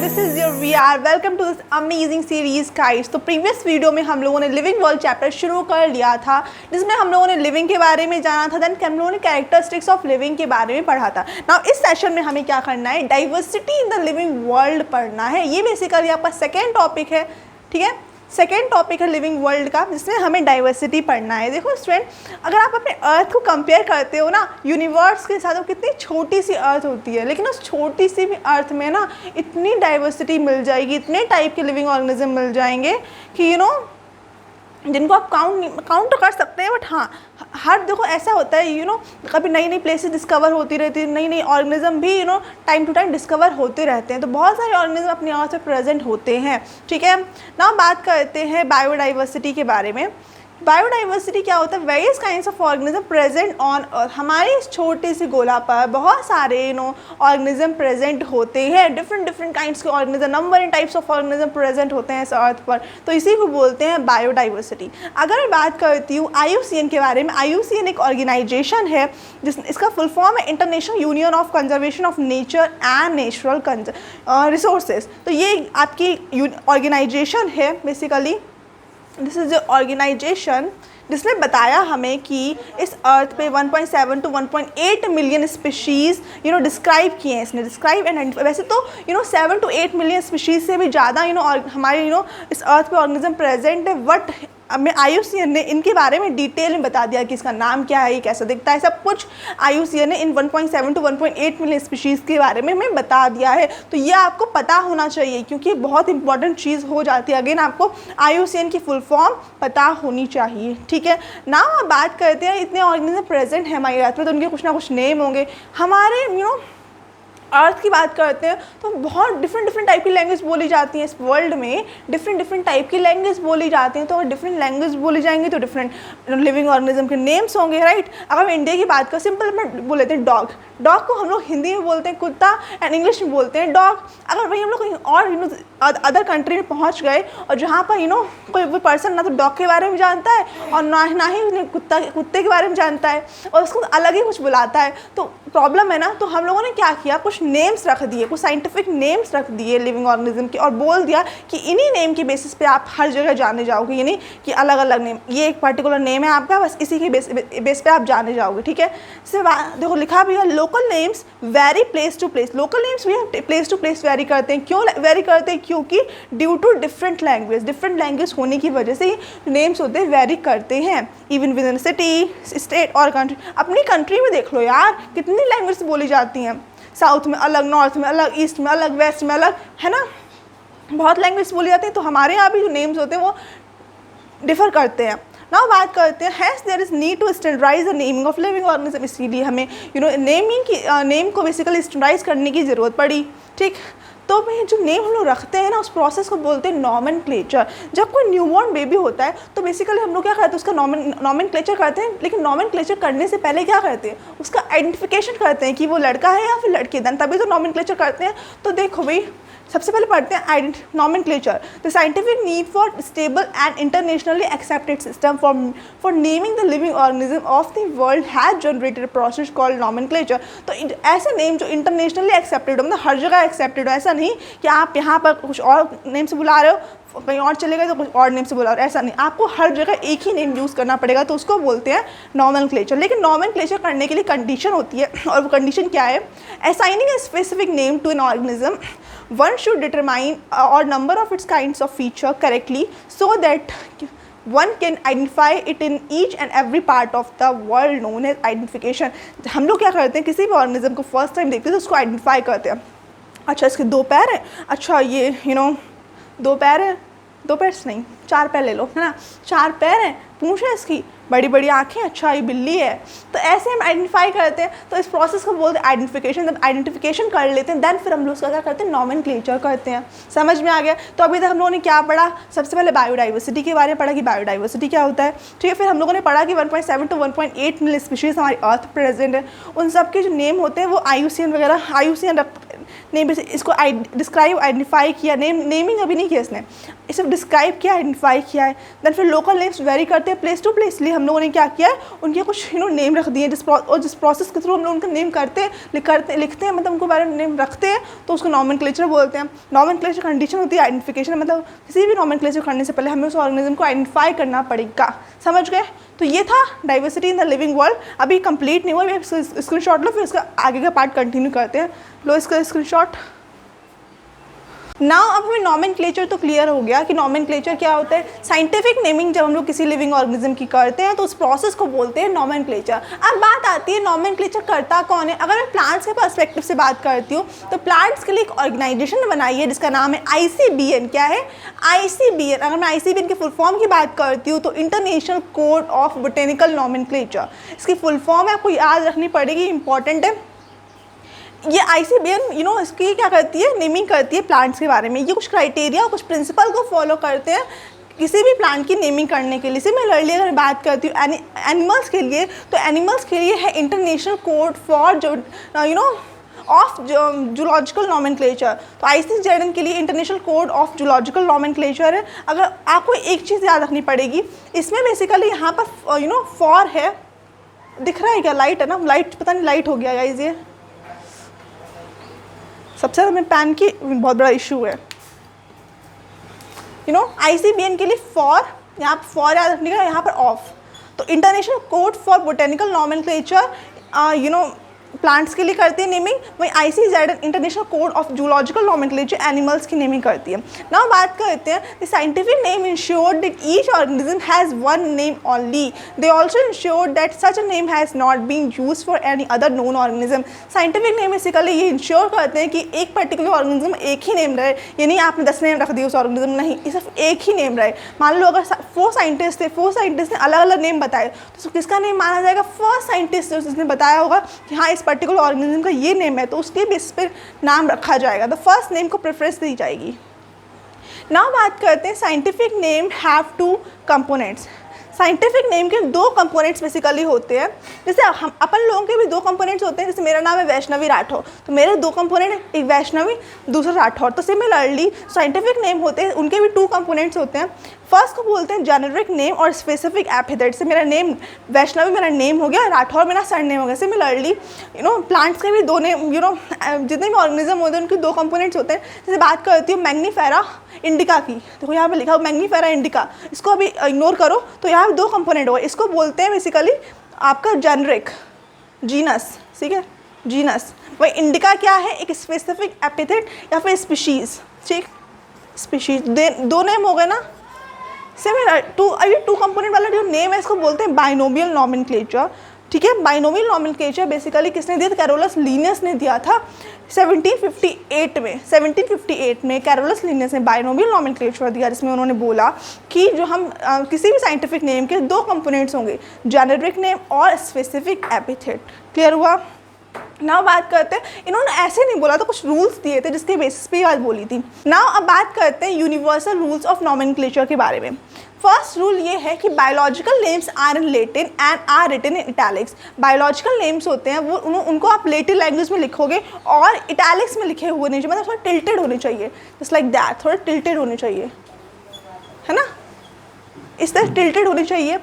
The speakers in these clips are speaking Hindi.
this is your VR. Welcome to this amazing series guys. तो प्रीवियस वीडियो में हम लोगों ने लिविंग वर्ल्ड चैप्टर शुरू कर लिया था, जिसमें हम लोगों ने लिविंग के बारे में जाना था, देन हम लोगों ने कैरेक्टरिस्टिक्स ऑफ लिविंग के बारे में पढ़ा था। नाउ इस सेशन में हमें क्या करना है, diversity in the living world पढ़ना है। ये बेसिकली आपका सेकेंड टॉपिक है, ठीक है। सेकेंड टॉपिक है लिविंग वर्ल्ड का, जिसमें हमें डाइवर्सिटी पढ़ना है। देखो स्टूडेंट, अगर आप अपने अर्थ को कंपेयर करते हो ना यूनिवर्स के साथ, वो कितनी छोटी सी अर्थ होती है, लेकिन उस छोटी सी भी अर्थ में ना इतनी डाइवर्सिटी मिल जाएगी, इतने टाइप के लिविंग ऑर्गेनिज्म मिल जाएंगे कि जिनको आप काउंट तो कर सकते हैं, बट हाँ हर देखो ऐसा होता है कभी नई नई प्लेसेस डिस्कवर होती रहती है, नई नई ऑर्गेनिज्म भी टाइम टू टाइम डिस्कवर होते रहते हैं। तो बहुत सारे ऑर्गेनिज्म अपनी अर्थ पे प्रेजेंट होते हैं, ठीक है ना। बात करते हैं बायोडाइवर्सिटी के बारे में। बायोडाइवर्सिटी क्या होता है, various kinds of organism present on earth. हमारी इस छोटी सी गोला पर बहुत सारे ऑर्गेनिज्म प्रेजेंट होते हैं, डिफरेंट काइंड्स के organism, number and types of organism present होते हैं इस अर्थ पर, तो इसी को बोलते हैं बायोडाइवर्सिटी। अगर मैं बात करती हूँ IUCN के बारे में, IUCN एक ऑर्गेनाइजेशन है इसका फुल फॉर्म है international union of conservation of nature and natural resources. तो ये आपकी ऑर्गेनाइजेशन है बेसिकली, दिस इज ऑर्गेनाइजेशन जिसने बताया हमें कि इस अर्थ पे 1.7 to 1.8 मिलियन स्पीशीज़ डिस्क्राइब किए हैं इसने, डिस्क्राइब एंड वैसे तो 7 to 8 मिलियन स्पीशीज़ से भी ज़्यादा हमारे इस अर्थ पे ऑर्गेनिज्म प्रेजेंट है। बट हमें IUCN ने इनके बारे में डिटेल में बता दिया कि इसका नाम क्या है, ये कैसा दिखता है, सब कुछ IUCN ने इन 1.7 to 1.8 मिलियन स्पीशीज़ के बारे में हमें बता दिया है। तो ये आपको पता होना चाहिए, क्योंकि बहुत इंपॉर्टेंट चीज़ हो जाती है। अगेन आपको IUCN की फुल फॉर्म पता होनी चाहिए, ठीक है ना। हम बात करते हैं इतने ऑर्गेनिज्म प्रेजेंट है हमारी अर्थ में, तो उनके कुछ ना कुछ नेम होंगे। हमारे अर्थ की बात करते हैं तो बहुत डिफरेंट टाइप की लैंग्वेज बोली जाती हैं इस वर्ल्ड में, डिफरेंट टाइप की लैंग्वेज बोली जाती हैं। तो अगर डिफरेंट लैंग्वेज बोली जाएंगी तो डिफरेंट लिविंग ऑर्गेनिज्म के नेम्स होंगे, राइट। अगर हम इंडिया की बात करें, सिंपल में बोल लेते हैं डॉग, डॉग को हम लोग हिंदी में बोलते हैं कुत्ता एंड इंग्लिश में बोलते हैं डॉग। अगर वही हम लोग कहीं और अदर कंट्री में पहुंच गए और जहाँ पर कोई पर्सन ना तो डॉग के बारे में जानता है और ना ही कुत्ते के बारे में जानता है और उसको अलग ही कुछ बुलाता है, तो प्रॉब्लम है ना। तो हम लोगों ने क्या किया, कुछ नेम्स रख दिए, कुछ साइंटिफिक नेम्स रख दिए लिविंग ऑर्गेनिज्म के, और बोल दिया कि इन्हीं नेम के बेसिस पे आप हर जगह जाने जाओगे, यानी कि अलग अलग नेम, ये एक पर्टिकुलर नेम है आपका, बस इसी के बेस पे आप जाने जाओगे, ठीक है। देखो लिखा भी है, local names vary place to place. Local names भी प्लेस टू प्लेस वेरी करते हैं। क्यों वेरी करते हैं, क्योंकि ड्यू टू डिफरेंट लैंग्वेज होने की वजह से नेम्स होते वेरी करते हैं। Even with in city, state और कंट्री। अपनी कंट्री में देख लो यार, कितनी लैंग्वेज बोली जाती हैं, साउथ में अलग, नॉर्थ में अलग, ईस्ट में अलग, वेस्ट में अलग, है ना, बहुत लैंग्वेज बोली जाती है। तो हमारे यहाँ भी जो नेम्स होते हैं वो डिफर करते हैं। नाउ बात करते हैं, has there is need to standardize the naming of living organism. इसीलिए हमें नेम को बेसिकली स्टैंडर्डाइज करने की ज़रूरत पड़ी, ठीक। तो भाई जो नेम हम लोग रखते हैं ना, उस प्रोसेस को बोलते हैं नॉमेनक्लेचर। जब कोई न्यूबॉर्न बेबी होता है तो बेसिकली हम लोग क्या करते हैं, उसका नॉमेनक्लेचर करते हैं। लेकिन नॉमेनक्लेचर करने से पहले क्या करते हैं, उसका आइडेंटिफिकेशन करते हैं कि वो लड़का है या फिर लड़की, देन तभी तो नॉमेनक्लेचर करते हैं। तो देखो भाई, सबसे पहले पढ़ते हैं nomenclature. The scientific need for stable and internationally accepted system for naming the living organism of the world has generated a process called nomenclature. तो ऐसे नेम जो इंटरनेशनली एक्सेप्टेड हो, मतलब हर जगह एक्सेप्टेड हो, ऐसा नहीं कि आप यहाँ पर कुछ और नेम से बुला रहे हो, कहीं और चले गए तो कुछ और नेम से बुला रहे हो, ऐसा नहीं, आपको हर जगह एक ही नेम यूज़ करना पड़ेगा। तो उसको बोलते हैं नॉमेनक्लेचर। लेकिन नॉमेनक्लेचर करने के लिए कंडीशन होती है, और वो कंडीशन क्या है, assigning a specific name to an organism, one should determine or number of its kinds of feature correctly so that one can identify it in each and every part of the world known as identification। हम लोग क्या करते हैं, किसी भी ऑर्गेनिज्म को फर्स्ट टाइम देखते हैं तो उसको आइडेंटिफाई करते हैं। अच्छा इसके 2 पैर हैं, अच्छा ये 2 पैर हैं, 2 पैर नहीं 4 पैर ले लो, है ना, 4 पैर हैं, पूंछ है इसकी, बड़ी बड़ी आँखें, अच्छा ये बिल्ली है। तो ऐसे हम आइडेंटिफाई करते हैं। तो इस प्रोसेस को बोलते हैं आइडेंटिफिकेशन। जब आइडेंटिफिकेशन कर लेते हैं देन फिर हम लोग उसका क्या करते हैं, नॉमेनक्लेचर करते हैं। समझ में आ गया। तो अभी तक हम लोगों ने क्या पढ़ा, सबसे पहले बायोडाइवर्सिटी के बारे में पढ़ा कि बायोडाइवर्सिटी क्या होता है, ठीक है। फिर हम लोगों ने पढ़ा कि 1.7 to 1.8 मिलियन स्पीशीज़ हमारी अर्थ प्रेजेंट है। उन सब के जो नेम होते हैं वो IUCN वगैरह, IUCN नेम इसको डिस्क्राइब आइडेंटिफाई किया, नेमिंग अभी नहीं किया इसने, इसे डिस्क्राइब किया, आइडेंटिफाई किया है। देन फिर लोकल नेम्स वेरी करते हैं प्लेस टू प्लेस, इसलिए हम लोगों ने क्या किया है उनके कुछ नेम रख दिए और जिस प्रोसेस के थ्रू हम लोग उनका नेम लिखते हैं, मतलब उनको बारे में नेम रखते हैं, तो उसको नॉमेनक्लेचर बोलते हैं। नॉमेनक्लेचर कंडीशन होती है आइडेंटिफिकेशन, मतलब किसी भी नॉमेनक्लेचर करने से पहले हमें उस ऑर्गेनिज्म को आइडेंटिफाई करना पड़ेगा। समझ गए? तो ये था diversity in the living world. अभी कंप्लीट नहीं हुआ, स्क्रीनशॉट लो, फिर इसका आगे का पार्ट कंटिन्यू करते हैं। लो इसका स्क्रीनशॉट। नाउ अब हमें नॉमेनक्लेचर तो क्लियर हो गया कि नॉमेनक्लेचर क्या होता है। साइंटिफिक नेमिंग जब हम लोग किसी लिविंग ऑर्गेनिज्म की करते हैं तो उस प्रोसेस को बोलते हैं नॉमेनक्लेचर। अब बात आती है नॉमेनक्लेचर करता कौन है। अगर मैं प्लांट्स के पर्सपेक्टिव से बात करती हूँ तो प्लांट्स के लिए एक ऑर्गेनाइजेशन बनाई है जिसका नाम है ICBN। क्या है? ICBN। अगर मैं ICBN की फुल फॉर्म की बात करती हूँ तो international code of botanical nomenclature, इसकी फुल फॉर्म है, आपको याद रखनी पड़ेगी, इंपॉर्टेंट है। ये ICBN इसकी क्या करती है, नेमिंग करती है प्लांट्स के बारे में। ये कुछ क्राइटेरिया और कुछ प्रिंसिपल को फॉलो करते हैं किसी भी प्लांट की नेमिंग करने के लिए। सिमिलरली अगर बात करती हूँ एनिमल्स के लिए, तो एनिमल्स के लिए है international code for of zoological nomenclature. तो ICBN के लिए international code of zoological nomenclature है। अगर आपको एक चीज़ याद रखनी पड़ेगी, इसमें बेसिकली यहाँ पर फॉर है, दिख रहा है क्या? लाइट है ना, लाइट पता नहीं लाइट हो गया गाइस, ये सबसे ज़्यादा मेरे पैन की बहुत बड़ा इशू है। ICBN के लिए फॉर, यहाँ पर फॉर याद रखने का, यहाँ पर ऑफ। तो international code for botanical nomenclature plants के लिए करती है नेमिंग, वही ICBN international code of zoological nomenclature animals की नेमिंग करती है। नाउ बात करते हैं the scientific name ensured that each organism has one name only. They also ensured that such a name has not been use for any other known organism. Scientific name basically ये इंश्योर करते हैं कि एक पर्टिकुलर ऑर्गेनिज्म एक ही नेम रहे, ये नहीं आपने 10 नेम रख दिए उस ऑर्गेनिज्म, नहीं, ये सिर्फ एक ही नेम रहे। मान लो अगर 4 साइंटिस्ट थे, 4 साइंटिस्ट ने अलग अलग नेम बताए, तो किसका नेम माना जाएगा? फर्स्ट साइंटिस्ट जिसने बताया होगा कि हाँ इस पर्टिकुलर ऑर्गेनिज्म का ये नेम है, तो उसके बेसिस पर नाम रखा जाएगा। द फर्स्ट नेम को प्रेफरेंस दी जाएगी। नाउ बात करते हैं scientific name have 2 components. Scientific name के 2 कंपोनेंट्स बेसिकली होते हैं। जैसे हम अपन लोगों के भी 2 कंपोनेंट्स होते हैं, जैसे मेरा नाम है वैष्णवी राठौर, तो मेरे 2 कंपोनेंट हैं, एक वैष्णवी दूसरा राठौर। तो सिमिलरली साइंटिफिक नेम होते हैं, उनके भी 2 कंपोनेंट्स होते हैं। फर्स्ट को बोलते हैं जेनेरिक नेम और स्पेसिफिक एपिथेट। से मेरा नेम वैष्णवी मेरा नेम हो गया, राठौर मेरा सरनेम हो गया। सिमिलरली प्लांट्स के भी 2 नेम, जितने भी ऑर्गेनिज्म होते हैं उनके 2 कंपोनेंट्स होते हैं। जैसे बात करती हूँ मैग्नीफेरा इंडिका की, तो यहाँ पे लिखा हो मैग्नीफेरा इंडिका, इसको अभी इग्नोर करो, तो यहाँ पे 2 कंपोनेंट होगा। इसको बोलते हैं बेसिकली आपका जेनरिक, जीनस, ठीक है, जीनस। वही इंडिका क्या है? एक स्पेसिफिक एपिथेट या फिर स्पीशीज़, ठीक, स्पीशीज। 2 नेम हो गए ना। सिमिलर अभी 2 कंपोनेंट वाला जो नेम है इसको बोलते हैं बाइनोमियल नॉमेनक्लेचर, ठीक है। बाइनोमियल नॉमेनक्लेचर बेसिकली किसने दिया था? कैरोलस लिनियस ने दिया था 1758 में। 1758 में कैरोलस लिनियस ने बाइनोमियल नॉमेनक्लेचर दिया, जिसमें उन्होंने बोला कि जो हम किसी भी साइंटिफिक नेम के 2 कंपोनेंट्स होंगे, जेनेरिक नेम और स्पेसिफिक एपिथेट। क्लियर हुआ? नाउ बात करते हैं, इन्होंने ऐसे नहीं बोला था, कुछ रूल्स दिए थे जिसके बेसिस पे बात बोली थी। नाउ अब बात करते हैं यूनिवर्सल रूल्स ऑफ नॉमेनक्लेचर के बारे में। फर्स्ट रूल ये है कि biological names are in Latin and are written in italics. Biological names होते हैं वो उनको आप लैटिन लैंग्वेज में लिखोगे और इटैलिक्स में लिखे हुए नहीं चाहिए, मतलब थोड़ा टिल्टेड होने चाहिए, जस्ट लाइक दैट, थोड़ा टिल्टेड होने चाहिए, है ना, इस तरह टिल्टेड होने चाहिए।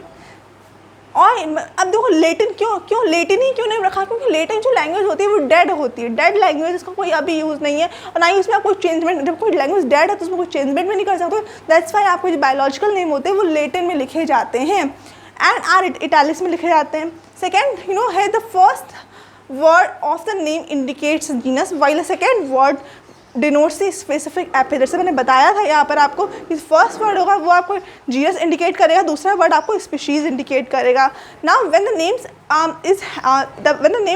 और अब देखो लैटिन क्यों लैटिन ही क्यों नहीं रखा? क्योंकि लैटिन जो लैंग्वेज होती है वो डेड होती है, डेड लैंग्वेज, इसका कोई अभी यूज़ नहीं है और ना ही उसमें आप कोई चेंजमेंट, जब कोई लैंग्वेज डेड है तो उसमें कोई चेंजमेंट भी नहीं कर सकते। दैट्स वाई आपको जो बायोलॉजिकल नेम होते हैं वो लैटिन में लिखे जाते हैं एंड आर इटैलिक्स में लिखे जाते हैं। सेकेंड है the first word of the name indicates genus while the second word denotes the specific epithet. जैसे मैंने बताया था यहाँ पर आपको कि फर्स्ट वर्ड होगा वो आपको जीनस इंडिकेट करेगा, दूसरा वर्ड आपको स्पीशीज इंडिकेट करेगा। Now when the name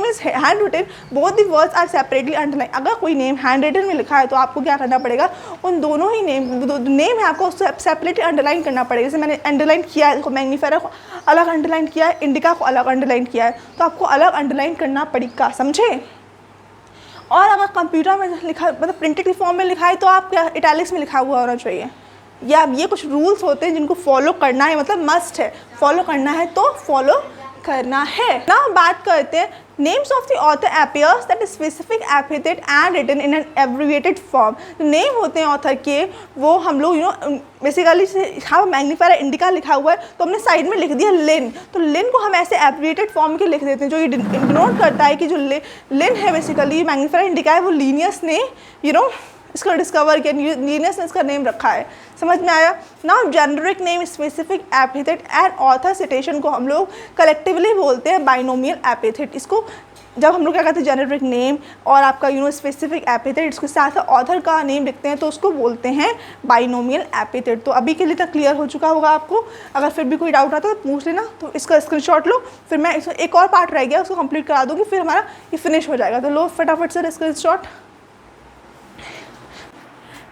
is handwritten both the words are separately underline. अगर कोई नेम हैंड रिटन में लिखा है तो आपको क्या करना पड़ेगा? उन दोनों ही नेम है आपको सेपरेटली अंडरलाइन करना पड़ेगा। जैसे मैंने अंडरलाइन किया है, मैग्नीफेरा को अलग अंडरलाइन किया है, इंडिका को अलग अंडरलाइन किया है, तो आपको अलग अंडरलाइन करना पड़ेगा, समझे। और अगर कंप्यूटर में लिखा, मतलब प्रिंटेड फॉर्म में लिखा है, तो आप क्या इटैलिक्स में लिखा हुआ होना चाहिए। या ये कुछ रूल्स होते हैं जिनको फॉलो करना है, मतलब मस्ट है, फॉलो करना है तो फॉलो करना है ना। बात करते हैं names of the author appears that specific epithet and written in an abbreviated form. Name होते हैं ऑथर के, वो हम लोग बेसिकली हाँ मैग्नीफायर इंडिका लिखा हुआ है तो हमने साइड में लिख दिया लिन, तो लिन को हम ऐसे एब्रिविएटेड फॉर्म के लिख देते हैं, जो ये डिनोट करता है कि जो लिन है बेसिकली मैग्नीफायर इंडिका है, वो लीनियस ने इसको डिस्कवर किया, लीनियस ने इसका नेम रखा है। समझ में आया। Now generic name specific epithet and author citation को हम लोग कलेक्टिवली बोलते हैं बाइनोमियल एपिथेट। इसको जब हम लोग क्या कहते हैं जेनेरिक नेम और आपका स्पेसिफिक एपिथेट, इसके साथ ऑथर का नेम लिखते हैं तो उसको बोलते हैं बाइनोमियल एपिथेट। तो अभी के लिए तक क्लियर हो चुका होगा आपको। अगर फिर भी कोई डाउट आता है तो पूछ लेना, तो इसका स्क्रीनशॉट लो, फिर मैं इसको एक और पार्ट रह गया उसको कंप्लीट करा दूँगी, फिर हमारा ये फिनिश हो जाएगा। तो लो फटाफट से स्क्रीनशॉट।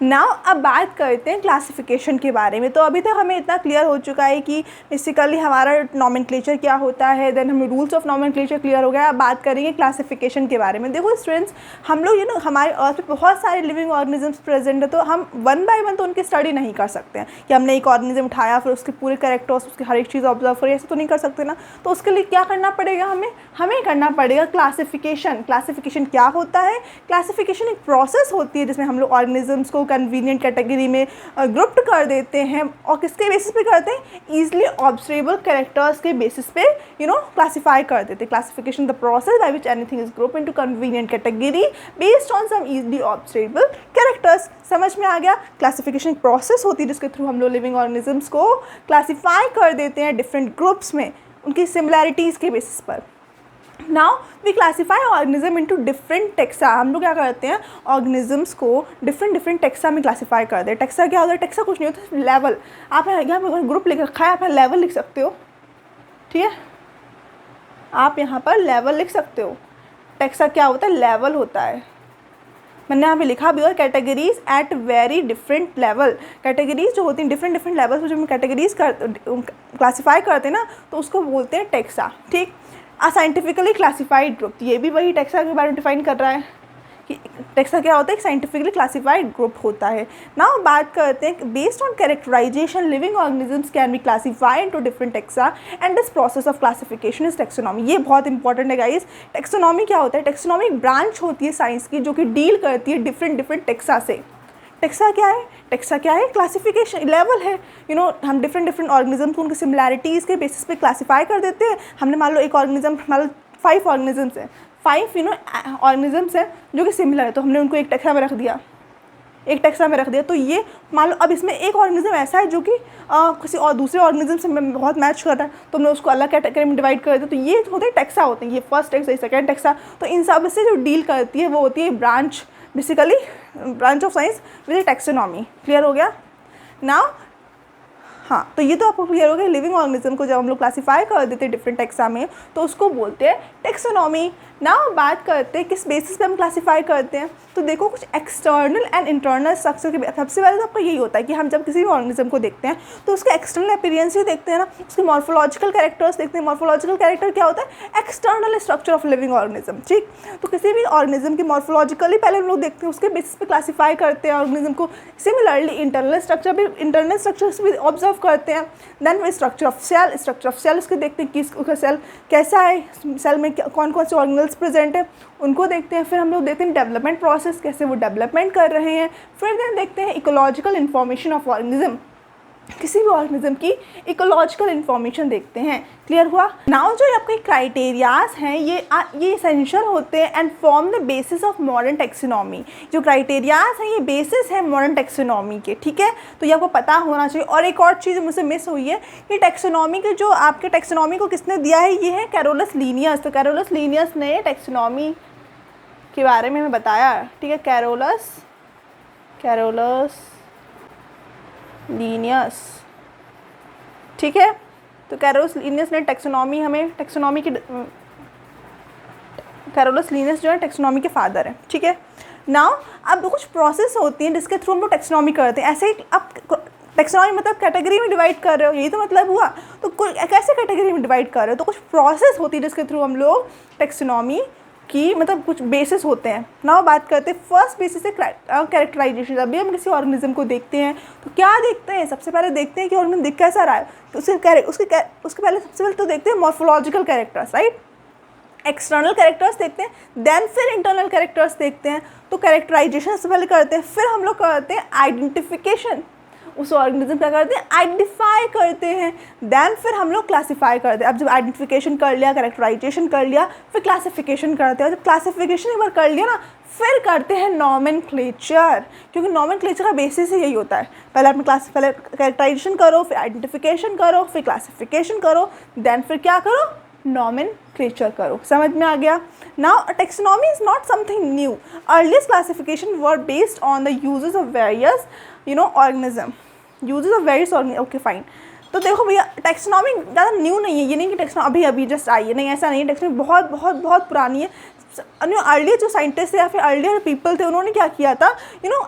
नाउ अब बात करते हैं क्लासिफिकेशन के बारे में। तो अभी तक हमें इतना क्लियर हो चुका है कि बेसिकली हमारा नॉमेनक्लेचर क्या होता है, देन हमें रूल्स ऑफ नॉमेनक्लेचर क्लियर हो गया। अब बात करेंगे क्लासिफिकेशन के बारे में। देखो स्टूडेंट्स, हम लोग हमारे अर्थ पे बहुत सारे लिविंग ऑर्गेनिजम्स प्रेजेंट है, तो हम वन बाय वन तो उनकी स्टडी नहीं कर सकते हैं कि हमने एक ऑर्गेनिज्म उठाया फिर उसके पूरे कैरेक्टर्स, उसकी हर एक चीज़ ऑब्जर्व करें, ऐसे तो नहीं कर सकते ना। तो उसके लिए क्या करना पड़ेगा, हमें करना पड़ेगा क्लासिफिकेशन। क्लासिफिकेशन क्या होता है? क्लासिफिकेशन एक प्रोसेस होती है जिसमें हम लोग ऑर्गेनिजम्स को कन्वीनियंट कैटेगरी में ग्रुप्ड कर देते हैं, और किसके बेसिस पे करते हैं? ईजिली ऑब्जर्वेबल कैरेक्टर्स के बेसिस पे क्लासीफाई कर देते हैं। Classification the process by which anything is group into convenient category based on some easily observable characters. समझ में आ गया। क्लासिफिकेशन प्रोसेस होती है जिसके थ्रू हम लोग लिविंग ऑर्गेनिजम्स को क्लासीफाई कर देते हैं डिफरेंट ग्रुप्स में उनकी सिमिलैरिटीज़ के बेसिस पर। Now we classify organism into different taxa. हम लोग क्या करते हैं, ऑर्गेनिजम्स को डिफरेंट टेक्सा में क्लासीफाई कर दे। टेक्सा क्या होता है? टेक्सा कुछ नहीं होता, लेवल। आप यहाँ ग्रुप लिख रखा है, आप यहाँ लेवल लिख सकते हो, ठीक है, आप यहाँ पर लेवल लिख सकते हो। टेक्सा क्या होता है? लेवल होता है। मैंने यहाँ पे लिखा भी और categories at very different level. Categories जो होती हैं डिफरेंट लेवल्स पर, जब हम कैटेगरीज क्लासीफाई करते हैं ना, तो उसको बोलते हैं टेक्सा। ठीक, अ साइंटिफिकली क्लासीफाइड ग्रुप, ये भी वही टेक्सा के बारे में डिफाइन कर रहा है कि टेक्सा क्या होता है? एक साइंटिफिकली क्लासीफाइड ग्रुप होता है। नाउ बात करते हैं based on characterization living organisms can be classified into different taxa and this process of classification is taxonomy. ये बहुत इंपॉर्टेंट है गाइस। टेक्सोनॉमी क्या होता है? टेक्सोनॉमी एक ब्रांच होती है साइंस की जो कि डील करती है डिफरेंट टेक्सा से। टेक्सा क्या है? टेक्सा क्या है? क्लासिफिकेशन लेवल है। हम डिफरेंट ऑर्गेनिज्म को उनकी सिमिलैरिटीज़ के बेसिस पे क्लासीफाई कर देते हैं। हमने मान लो एक ऑर्गेनिज्म, मान लो 5 ऑर्गेनिजम्स हैं, 5 ऑर्गेनिजम्स हैं जो कि सिमिलर है, तो हमने उनको एक टेक्सा में रख दिया, तो ये मान लो अब इसमें एक ऑर्गेनिज्म ऐसा है जो कि किसी और दूसरे ऑर्गेनिज्म से बहुत मैच कर रहा है, तो हमने उसको अलग कैटेगरी में डिवाइड कर दिया। तो ये होते हैं टेक्सा होते हैं, ये फर्स्ट टेक्सा, ये सेकेंड टेक्सा। तो इन सब से जो डील करती है वो होती है branch, basically branch of science with taxonomy. Clear हो गया? नाउ हाँ, तो ये तो आपको क्लियर हो गया। लिविंग ऑर्गेनिज्म को जब हम लोग क्लासीफाई कर देते हैं डिफरेंट टेक्सा में, तो उसको बोलते हैं टेक्सोनॉमी। नाउ बात करते हैं किस बेसिस पे हम क्लासीफाई करते हैं। तो देखो, कुछ एक्सटर्नल एंड इंटरनल स्ट्रक्चर के सबसे पहले तो आपका यही होता है कि हम जब किसी भी ऑर्गेनिज्म को देखते हैं तो उसके एक्सटर्नल अपीयरेंस ही देखते हैं ना, उसके मॉर्फोलॉजिकल कैरेक्टर्स देखते हैं। मॉर्फोलॉजिकल कैरेक्टर क्या होता है? External structure of living organism. ठीक, तो किसी भी ऑर्गेनिज्म की मॉर्फोलॉजिकली पहले हम लोग देखते हैं, उसके बेसिस पे क्लासीफाई करते हैं ऑर्गेनिज्म को। सिमिलरली इंटरनल स्ट्रक्चर्स भी ऑब्जर्व करते हैं। देन वे स्ट्रक्चर ऑफ सेल उसके देखते हैं कि उसका सेल कैसा है, सेल में कौन कौन से ऑर्गेनल्स प्रेजेंट है उनको देखते हैं। फिर हम लोग देखते हैं डेवलपमेंट प्रोसेस, कैसे वो डेवलपमेंट कर रहे हैं। फिर देन देखते हैं इकोलॉजिकल इन्फॉर्मेशन ऑफ ऑर्गेनिज्म, किसी भी ऑर्गेनिज्म की इकोलॉजिकल इन्फॉर्मेशन देखते हैं। क्लियर हुआ? नाउ जो आपके क्राइटेरियाज हैं ये एसेंशियल होते हैं and form the basis of modern taxonomy. जो क्राइटेरियाज हैं ये बेसिस है मॉडर्न टेक्सोनॉमी के। ठीक है, तो ये आपको पता होना चाहिए। और एक और चीज़ मुझसे मिस हुई है कि टेक्सोनॉमी के जो आपके टेक्सोनॉमी को किसने दिया है, ये है कैरोलस लीनियस। तो कैरोलस लीनियस ने टेक्सोनॉमी के बारे में हमें बताया। ठीक है, कैरोलस लीनियस। ठीक है, तो कैरोलस लीनियस ने टेक्सोनॉमी कैरोलस लीनियस जो है टेक्सोनॉमी के फादर हैं। ठीक है, नाउ अब कुछ प्रोसेस होती हैं जिसके थ्रू हम लोग टेक्सोनॉमी करते हैं। ऐसे ही अब टेक्सोनॉमी मतलब कैटेगरी में डिवाइड कर रहे हो, यही तो मतलब हुआ। तो कैसे कैटेगरी में डिवाइड कर रहे हो? तो कुछ प्रोसेस होती है जिसके थ्रू हम लोग टेक्सोनॉमी कि मतलब कुछ बेसिस होते हैं ना। बात करते हैं फर्स्ट बेसिस है कैरेक्टराइजेशन। अभी हम किसी ऑर्गेनिज्म को देखते हैं तो क्या देखते हैं, सबसे पहले देखते हैं कि ऑर्गेनिज्म दिख कैसा रहा है, तो उसके पहले सबसे पहले तो देखते हैं morphological characters, right. External characters देखते हैं, देन फिर इंटरनल कैरेक्टर्स देखते हैं। तो कैरेक्टराइजेशन से पहले करते हैं, फिर हम लोग करते हैं आइडेंटिफिकेशन, उस ऑर्गेनिज्म क्या करते हैं, आइडेंटिफाई करते हैं, देन फिर हम लोग क्लासीफाई करते हैं। अब जब आइडेंटिफिकेशन कर लिया, कैरेक्टराइजेशन कर लिया, फिर क्लासिफिकेशन करते हैं। जब क्लासिफिकेशन एक बार कर लिया ना, फिर करते हैं नॉमेनक्लेचर, क्योंकि नॉमेनक्लेचर का बेसिस ही यही होता है। पहले आपने पहले कैरेक्टराइजेशन करो, फिर आइडेंटिफिकेशन करो, फिर क्लासिफिकेशन करो, देन फिर क्या करो, nomenclature करो। समझ में आ गया। Now taxonomy is not something new. Earliest classification were based on the uses of various organism, uses of various organism। okay fine। तो देखो भैया टैक्सोनॉमी ज़्यादा न्यू नहीं है, ये नहीं कि टैक्सोनॉमी अभी जस्ट आई है, नहीं ऐसा नहीं है। टैक्सोनॉमी बहुत बहुत बहुत पुरानी है। अर्लियर जो साइंटिस्ट थे या फिर अर्लियर पीपल थे, उन्होंने क्या किया था,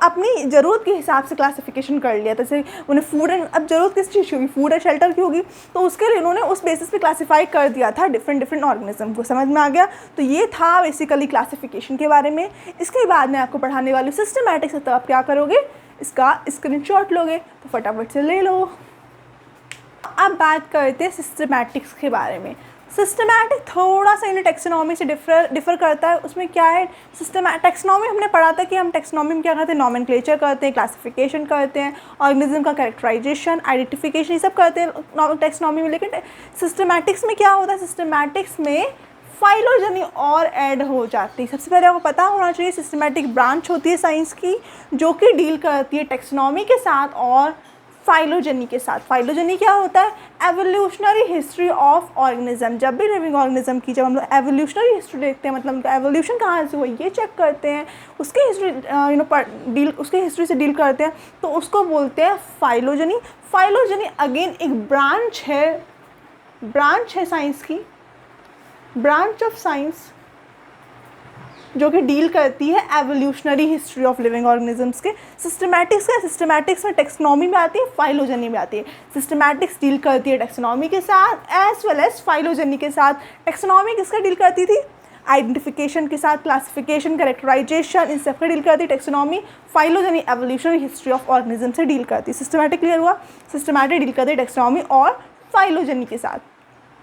अपनी ज़रूरत के हिसाब से क्लासिफिकेशन कर लिया था। जैसे उन्हें फूड एंड, अब ज़रूरत किस चीज़ की होगी, फूड एंड शेल्टर की होगी, तो उसके लिए उन्होंने उस बेसिस पे क्लासीफाई कर दिया था डिफरेंट ऑर्गेनिज्म को। समझ में आ गया। तो ये था बेसिकली क्लासिफिकेशन के बारे में। इसके बाद मैं आपको पढ़ाने वाली हूँ सिस्टमैटिक्स। तो आप क्या करोगे, इसका स्क्रीनशॉट लोगे तो फटाफट से ले लो। अब बात करते हैं सिस्टमैटिक्स के बारे में। सिस्टमैटिक थोड़ा सा इन्हें टैक्सोनॉमी से डिफर करता है। उसमें क्या है, टैक्सोनॉमी हमने पढ़ा था कि हम टैक्सोनॉमी में क्या करते हैं, नॉमेनक्लेचर करते हैं, क्लासिफिकेशन करते हैं, ऑर्गेनिज्म का कैरेक्टराइजेशन, आइडेंटिफिकेशन, ये सब करते हैं टैक्सोनॉमी में। लेकिन सिस्टमैटिक्स में क्या होता है, सिस्टमैटिक्स में फाइलोजेनी और ऐड हो जाती है। सबसे पहले आपको पता होना चाहिए सिस्टमैटिक ब्रांच होती है साइंस की, जो कि डील करती है टैक्सोनॉमी के साथ और फाइलोजेनी के साथ। फाइलोजेनी क्या होता है, एवोल्यूशनरी हिस्ट्री ऑफ ऑर्गेनिज्म। जब भी लिविंग ऑर्गेनिज्म की जब हम लोग एवोल्यूशनरी हिस्ट्री देखते हैं, मतलब उनका एवोल्यूशन कहाँ से हुआ ये चेक करते हैं, उसकी हिस्ट्री उसकी हिस्ट्री से डील करते हैं, तो उसको बोलते हैं फाइलोजेनी। फाइलोजेनी अगेन एक ब्रांच है साइंस की, ब्रांच ऑफ साइंस जो कि डील करती है evolutionary history of living organisms के। सिस्टमैटिक्स में टैक्सोनॉमी में आती है, फाइलोजेनी में आती है। सिस्टमैटिक्स डील करती है टैक्सोनॉमी के साथ एज वेल एज फाइलोजेनी के साथ। टैक्सोनॉमी किसका डील करती थी, आइडेंटिफिकेशन के साथ, क्लासिफिकेशन, कैरेक्टराइजेशन, इन सब का डील करती है taxonomy. Phylogeny evolutionary history of organism से डील करती है। सिस्टमैटिक क्लियर हुआ। सिस्टमैटिक डील करती है टैक्सोनॉमी और फाइलोजेनी के साथ।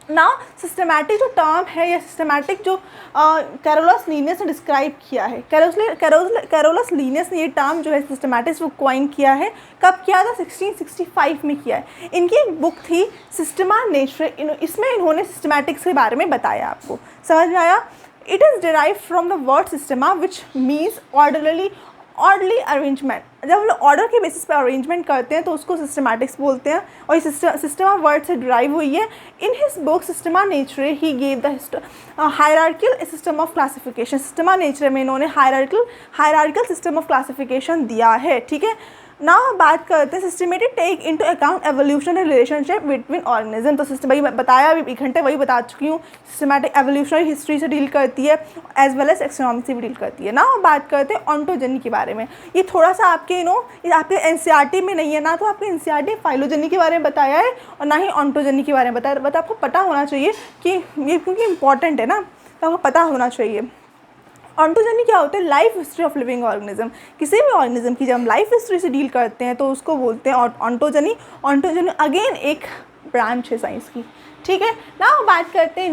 ना सिस्टमैटिक जो टर्म है या सिस्टमैटिक जो कैरोलस लीनियस ने डिस्क्राइब किया है, कैरोलस लीनियस ने ये टर्म जो है सिस्टमैटिक्स वो कॉइन किया है। कब किया था, 1665 में किया है। इनकी एक बुक थी सिस्टमा नेचुरे, इसमें इन्होंने सिस्टमैटिक्स के बारे में बताया। आपको समझ में आया। It is derive from the word Systema which means orderly arrangement. जब हम लोग ऑर्डर के बेसिस पे अरेंजमेंट करते हैं तो उसको सिस्टमैटिक्स बोलते हैं, और ये सिस्टमा वर्ड से ड्राइव हुई है। In his book Systema नेचुरे he gave the hierarchical system of classification. Systema नेचुरे में इन्होंने हायरार्कियल सिस्टम ऑफ क्लासिफिकेशन दिया है। ठीक है। ना बात करते हैं systematic take into account evolutionary relationship between organism. तो सिस्टम वही बताया, अभी 1 घंटे वही बता चुकी हूँ। सिस्टमेटिक एवोल्यूशनरी हिस्ट्री से डील करती है एज वेल एज टैक्सोनॉमी से भी डील करती है। ना बात करते हैं ऑन्टोजेनी के बारे में। ये थोड़ा सा आपके आपके एनसीईआरटी में नहीं है, ना तो आपके एनसीईआरटी फाइलोजेनी के बारे में बताया है और ना ही ऑन्टोजेनी के बारे में बताया। बट आपको पता होना चाहिए कि ये क्योंकि इंपॉर्टेंट है ना, तो आपको पता होना चाहिए। ऑन्टोजेनी क्या होता है, life history of living organism. किसी भी ऑर्गेनिज्म की जब हम लाइफ हिस्ट्री से डील करते हैं तो उसको बोलते हैं ऑन्टोजेनी। ऑन्टोजेनी अगेन एक ब्रांच है साइंस की। ठीक है ना। बात करते हैं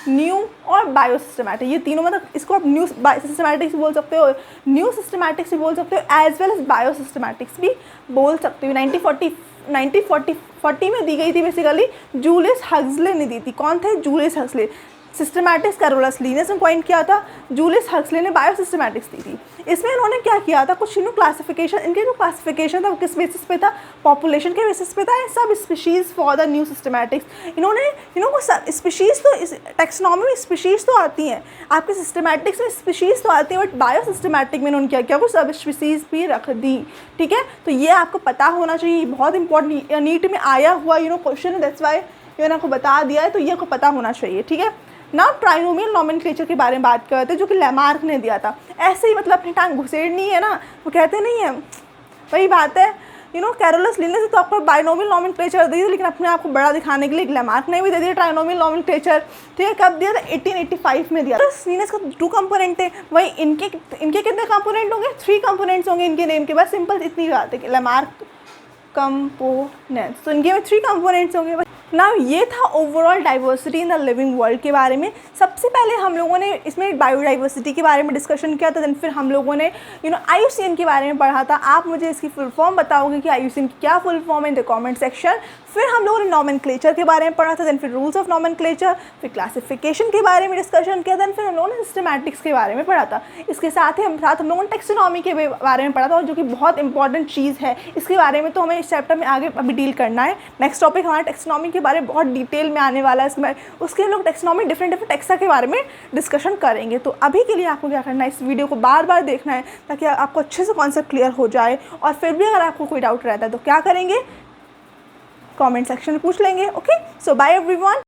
न्यू और बायोसिस्टमैटिक। ये तीनों मतलब इसको आप न्यू सिस्टमैटिक्स भी बोल सकते हो, न्यू सिस्टमैटिक्स भी बोल सकते हो, एज वेल एज बायोसिस्टमैटिक्स भी बोल सकते हो। 1940 में दी गई थी बेसिकली, जूलियस हक्सले ने दी थी। कौन थे, Julius Huxley. Systematics Carolus Linnaeus ने कॉइन किया था, जूलियस हक्सले ने बायोसिस्टमैटिक्स दी थी। इसमें इन्होंने क्या किया था, कुछ क्लासिफिकेशन, इनके जो क्लासिफिकेशन था वो किस बेसिस पे था, पॉपुलेशन के बेसिस पे था। सब species for the new systematics. इन्होंने स्पीशीज़ तो टैक्सोनॉमी में स्पीशीज़ तो आती हैं, आपके सिस्टमैटिक्स में स्पीशीज़ तो आती हैं, बट बायोसिस्टमैटिक में इन्होंने क्या किया, कुछ सब स्पीशीज़ भी रख दी। ठीक है। तो ये आपको पता होना चाहिए, बहुत इंपॉर्टेंट नीट में आया हुआ क्वेश्चन है, दैट्स वाई मैंने आपको बता दिया है, तो ये आपको पता होना चाहिए। ठीक है ना। ट्राइनोमियल नॉमेनक्लेचर के बारे में बात करते हैं, जो कि लैमार्क ने दिया था। ऐसे ही मतलब अपनी टांग घुसेड़नी है ना, वो कहते नहीं है, वही बात है। कैरोलस लिनस तो आपको बाइनोमियल नॉमेनक्लेचर दी थी, लेकिन अपने आप को बड़ा दिखाने के लिए लैमार्क ने भी दे दिया ट्राइनोमियल नॉमेनक्लेचर। ठीक है, कब दिया था? 1885 में दिया। तो लिनस का 2 कंपोनेंट है, वही इनके कितने कंपोनेंट होंगे? 3 कंपोनेंट्स होंगे इनके नेम के बाद। सिंपल इतनी बात है कि लैमार्क कंपोनेंट्स, तो इनके में 3 कंपोनेंट्स होंगे। ना ये था overall diversity in the living world के बारे में। सबसे पहले हम लोगों ने इसमें बायोडाइवर्सिटी के बारे में डिस्कशन किया था, देन फिर हम लोगों ने IUCN के बारे में पढ़ा था। आप मुझे इसकी फुल फॉर्म बताओगे कि IUCN की क्या फुल फॉर्म है इन द कमेंट सेक्शन। फिर हम लोगों ने नॉमेनक्लेचर के बारे में पढ़ा था, देन फिर रूल्स ऑफ नॉमेनक्लेचर, फिर क्लासिफिकेशन के बारे में डिस्कशन किया, देन फिर हम लोगों ने सिस्टमैटिक्स के बारे में पढ़ा था। इसके साथ हम लोगों ने टेक्सोनॉमी के बारे में पढ़ा था, और जो कि बहुत इंपॉर्टेंट चीज़ है। इसके बारे में तो हमें इस चैप्टर में आगे अभी डील करना है। नेक्स्ट टॉपिक हमारा टेक्सोनॉमी के बारे में बहुत डिटेल में आने वाला है। इसमें उसके हम लोग टेक्सोनॉमी डिफरेंट टेक्सा के बारे में डिस्कशन करेंगे। तो अभी के लिए आपको क्या करना है, इस वीडियो को बार बार देखना है ताकि आपको अच्छे से कॉन्सेप्ट क्लियर हो जाए। और फिर भी अगर आपको कोई डाउट रहता है तो क्या करेंगे, कमेंट सेक्शन में पूछ लेंगे। ओके, सो बाय एवरीवन।